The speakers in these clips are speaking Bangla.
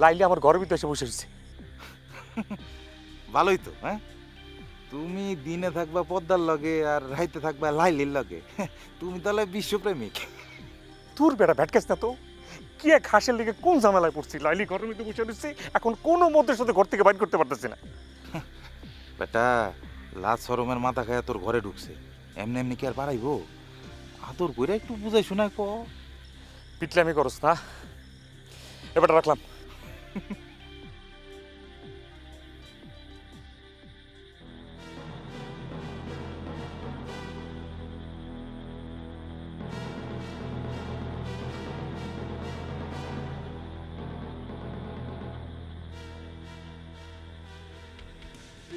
লাইলি আমার ঘরের ভিতরে এসে বসে রয়েছে। ভালোই তো। হ্যাঁ, তুমি দিনে থাকবা পদ্মার লগে আর রাইতে থাকবা লাইলির লগে। তুমি তাহলে বিশ্বপ্রেমিক। তোর বেটা ভ্যাটকেস না তো, কি এক হাসের লিগে কোন ঝামেলায় পড়ছি। লাইলি ঘরের ভিতরে বসে রয়েছে, এখন কোনো মতের সাথে ঘর থেকে বাইর করতে পারতেছি না। বেটা লাজ শরমের মাথা খায়া তোর ঘরে ঢুকছে, এমনি এমনি কি আর পারাইবো? আদর কইরা একটু বুঝাই শোনায় ক। পিটলামি করস না, এবারটা রাখলাম।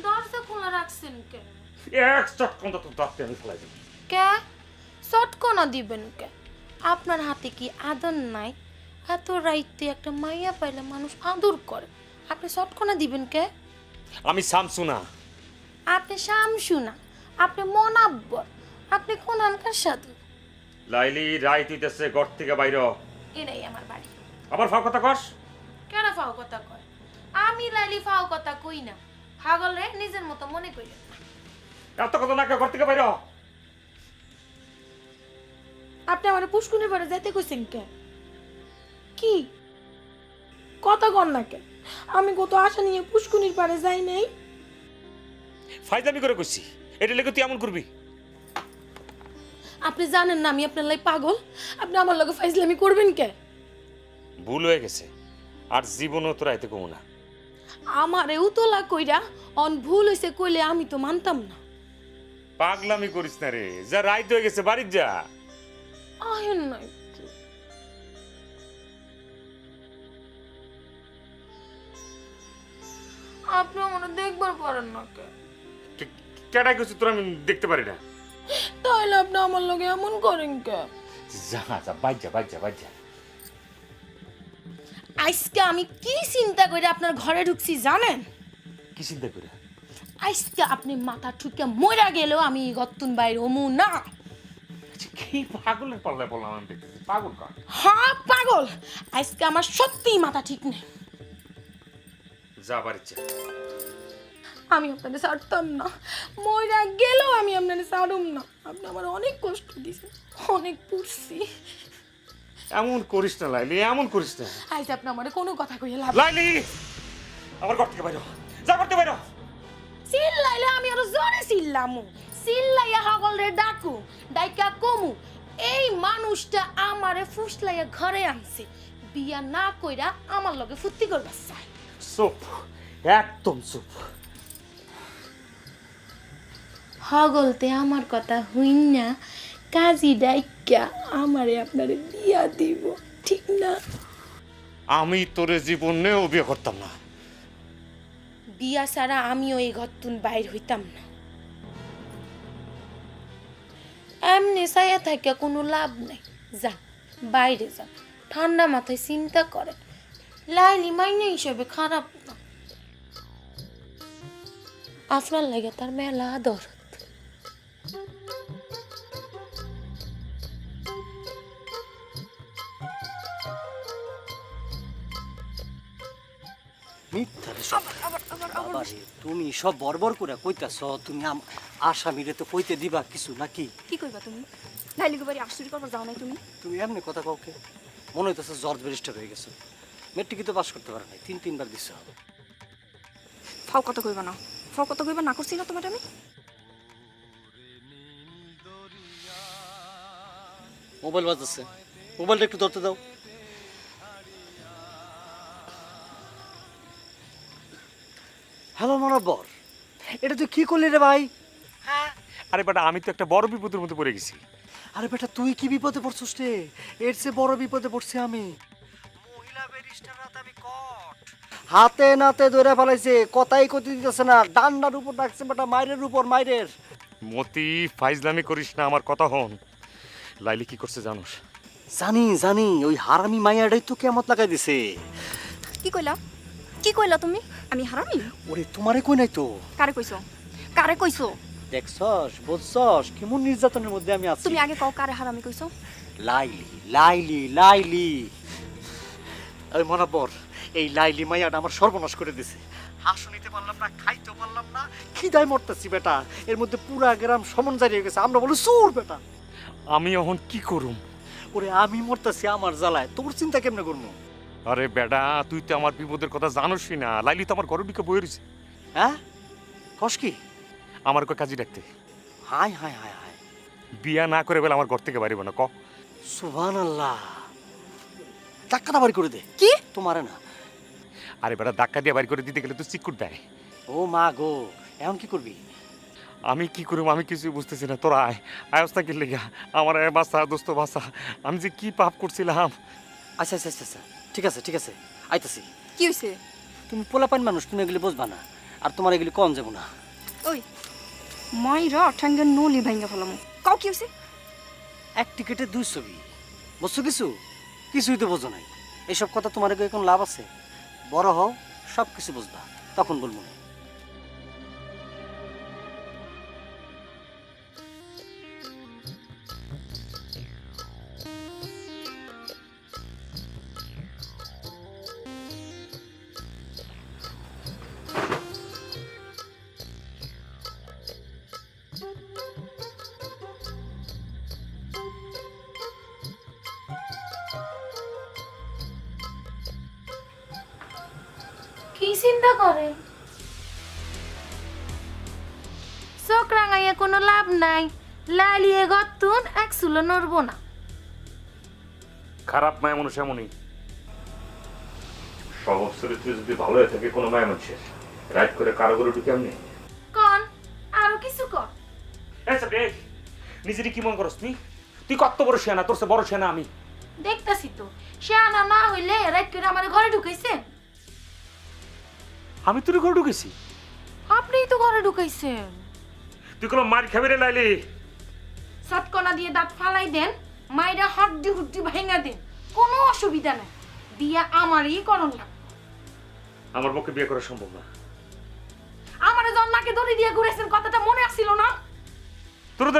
দরজা খোলা রাখছেন কে? এক চটকন তো দাঁতে আমি ফেলাই দিই। কে চটকনা দিবেন কে? আপনার হাতে কি আদর নাই? এত রাইতে একটা মাইয়া পাইলে মানুষ আদর করে, আপনি চটকনা দিবেন কে? আমি শামসু না। আপনি শামসু না, আপনি মনাব্বর, আপনি কোন আনকার সাধু। লাইলি রায় তুইতেছে ঘর থেকে বাইর। এটাই আমার বাড়ি। আবার ফাও কথা কস। কেন ফাও কথা কয়? আমি লাইলি ফাও কথা কই না, পাগল রে নিজের মতো মনে করি। এত কথা না ঘর থেকে বাইর। আপনি আমার পুষ্কুনির বাড়ি যাইতে কইছেন কে? কি কথা কন না কে? আমি কত আশা নিয়ে পুষ্কুনির পাড়ে যাই নাই। ফাইজলামি করে কইছি, এটা লেগে তুই এমন করবি? আপনি জানেন না আমি আপনার লাই পাগল, আপনি আমার লগে ফাইজলামি করবেন কে? ভুল হয়ে গেছে, আর জীবনও তোর আইতে কমু না। আমারে উতলা কইরা অন ভুল হইছে কইলে আমি তো মানতাম না। পাগলামি করিস না রে, যা রাইত হয়ে গেছে বাড়ি যা। আহেন না একটু। আপনি আমার দেখবার পারেন না কে? কেডাই কইছিস তোর আমি দেখতে পারি না? তাইলে আপনি আমার লগে এমন করেন কে? যা যা বাইজা। আজকে আমি কি চিন্তা করে আপনার ঘরে ঢুকছি জানেন? কি চিন্তা করে? আজকে আপনি মাথা ঠুকে মইরা গেলেও আমি গত্তুন বাইরে হমু না। কি পাগলের পাল্লায় বললাম আমি দেখতেছি, পাগল কার? হ্যাঁ পাগল, আজকে আমার সত্যিই মাথা ঠিক নেই। যা বাড়ি যা। আমি আপনাদের ছাড়তাম না, মইরা গেলেও আমি আপনাদের ছাড়ুম না। আপনি আমার অনেক কষ্ট দিয়েছেন, অনেক পুড়ছি। এমন করিস না লাইলি, এমন করিস না। আজ আপনি আমার কোনো কথা কইয়া লাভ। লাইলি আমার ঘর থেকে বাইরো, যা করতে বাইরো। চিল্লাইলে আমি আরো জোরে চিল্লামু, চিল্লাইয়া হাগল রে ডাকু, ডাইকা কমু এই মানুষটা আমারে ফুসলাইয়া ঘরে আনছে, বিয়া না কইরা আমার লগে ফুর্তি করবার চাই। চুপ, একদম চুপ। হগলতে আমার কথা হইন না, কাজী ডাইকা আমারে আপনারে বিয়া দিব, ঠিক না? আমি তোরে জীবনেও বিয়ে করতাম না। বিয়া ছাড়া আমিও এই ঘরতুন বাইর হইতাম না। এমনি ছায়া থাকে কোনো লাভ নাই, যান বাইরে যান, ঠান্ডা মাথায় চিন্তা করেন। লাইলি মাইনে হিসেবে খারাপ না, আপনার লাগে তার মেলা দরদ। মিথ্যারে সব। বাবারে, তুমি সব বড়বড় করে কইতাছ, তুমি আসামিরে তো কইতে দিবা কিছু নাকি? কি কইবা তুমি? লাইলিকে বাড়ি আশ্চর্য করবার যাও নাই তুমি? তুমি এমনি কথা কাউকে মনে হইতেছে জর্জ ব্যারিস্টার হয়ে গেছো। মেট্রিকই তো পাস করতে পারো নাই, তিনবার দিছ। ফাও কথা কইবা না, ফাও কথা কইবা না করছি না তোমার আমি? মোবাইল বাজতেছে, মোবাইলটা একটু ধরতে দাও। হ্যালো মনাব্বর, এটা তুই কি করলি রে ভাই? আরে বেটা, আমি তো একটা বড় বিপদের মধ্যে পড়ে গেছি। আরে বেটা, তুই কি বিপদে পড়ছিস রে? এর চেয়ে বড় বিপদে পড়ছি আমি। মহিলা ব্যারিস্টাররা আমি কট হাতে নাতে ধরে ফেলাইছে, কথাই কইতে দিতেছে না, ডান্ডার উপর ডাকছে বেটা, মাইরের উপর মাইরের। মতি ফাইজলামি করিস না, আমার কথা হন। লাইলি কি করছে জানোস? জানি জানি, ওই হারামি মাইয়াটাই তো কেমত লাগাই দিছে। কি কইলা? কি কইলা তুমি? আমি হারামি? ওরে তোমারে কই নাই তো। কারে কইছো? কারে কইছো? দেখছস বুঝছস কেমন নির্যাতনের মধ্যে আমি আছি। তুমি আগে কও কারে হারামি কইছো? লাইলি লাইলি লাইলি। ওই মনাব্বর, এই লাইলি মাইয়াটা আমার সর্বনাশ করে দিছে। হাঁসও নিতে পারলাম না, খাইতেও পারলাম না, খিদায় মরতেছি বেটা। এর মধ্যে পুরা গ্রাম সমন জারিয়ে গেছে, আমরা বলি চোর বেটা। আমি এখন কি করুম? ওরে আমি মরতেছি আমার জ্বালায়, তোর চিন্তা কেমনে করবো? আরে বেটা, তুই তো আমার বিপদের কথা জানোসই না। লাইলি তো আমার ঘরে ঢুকে বয়ে রয়েছে। হ্যাঁ কস কি? আমার কয় কাজী রাখতে। হাই হাই হাই হাই, বিয়া না করে বলে আমার ঘর থেকে বাড়িব না ক। সুবহানাল্লাহ। ধাক্কাটা বাড়ি করে দে। কি? তোমারে না। আরে বেটা, ধাক্কা দিয়ে বাড়ি করে দিতে গেলে তো চিকুট দেয়। ও মা গো, এখন কি করবি? আমি কি করুম আমি কিছুই বুঝতেছি না। তোরা আয়স না কিনলে গা আমার বাসা দোস্ত বাসা, আমি যে কি পাপ করছিলাম। আচ্ছা আচ্ছা আচ্ছা আচ্ছা, ঠিক আছে ঠিক আছে, আইতাছি। কি হইছে? তুমি পোলাপান মানুষ, তুমি এগুলি বুঝবা না, আর তোমার এগুলি কম যাবো না। ওই মাইরা ঠাঙ্গা নলি ভাঙ্গা ফেলাম। কাও কি হইছে? এক টিকেটে 2 ছবি, বুঝছো কিছু? কিছুই তো বোঝো নাই। এইসব কথা তোমার এখন লাভ আছে? বড় হও, সব কিছু বুঝবা, তখন বলবো না। কি চিন্তা করে? চোখ রাঙাইয়া কোনো লাভ নাই। লালিয়ে গতুন এক চুলো নড়বো না। খারাপ মায়া মানুষ এমনই। স্বভাব চরিত্র যদি ভালো হয়ে থাকে কোনো মায়া মানুষের, রাইট করে কারো করে ঢুকে এমনি। কন আরো কিছু কর। নিজেরই কি মন করস তুই? তুই কত বড় সেনা, তোর সে বড় সেনা আমি। দেখতাছি তো, সে আনা না হইলে রাইট করে আমার ঘরে ঢুকাইছেন। আমি তোর ঘরে ঢুকেছি? আপনিই তো ঘরে ঢুকাইছেন। তুই কোনো মার খাবি রে লাইলি? সটকনা দিয়ে দাঁত ফালাই দেন, মাইরা হাড্ডি হুড্ডি ভাঙা দেন, কোনো অসুবিধা নাই। বিয়া আমারই করণ না। আমার পক্ষে বিয়ে করা সম্ভব না। আমারে জন্মাকে দড়ি দিয়ে ঘুরেছেন, কথাটা মনে আসছিল না?